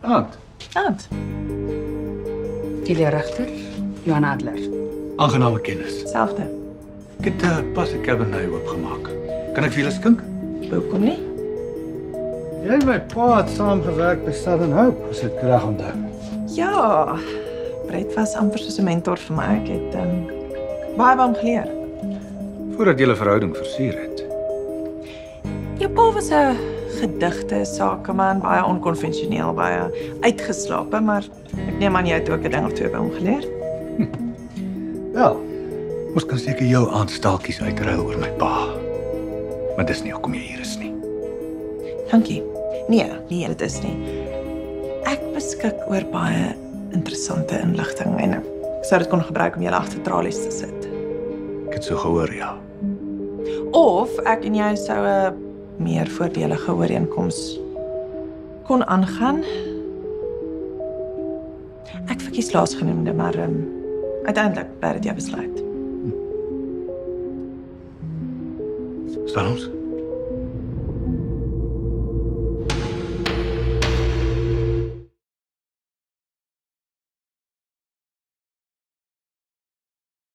Aand. Aand. Julia Regter, Johan Adler. Aangename kennis. Selfde. Ek het pas 'n cabernet oopgemaak. Kan ek vir julle skink? Hoekom nie? Jy en my pa het saamgewerk by Southern Hope, as ek reg onthou. Ja, Brett was amper soos 'n mentor vir my. Ek het baie van hom geleer. Voordat julle verhouding versier het. Jou pa was 'n gedigte sakeman, baie onkonvensioneel, baie uitgeslape, maar ek neem aan jy het ook 'n ding of twee by hom geleer. Ja, Ons kan seker jou aanstalkies uitruil oor my pa. Maar dis nie hoekom jy hier is nie. Dankie. Nee, dit is nie. Ek beskik oor baie interessante inligting en ek sou dit kon gebruik om julle agter tralies te sit. Ek het so gehoor, ja. Of ek en jy sou 'n meer voordelige ooreenkoms kon aangaan. Ek verkies laasgenoemde, maar uiteindelik bly dit jou besluit. Staan ons?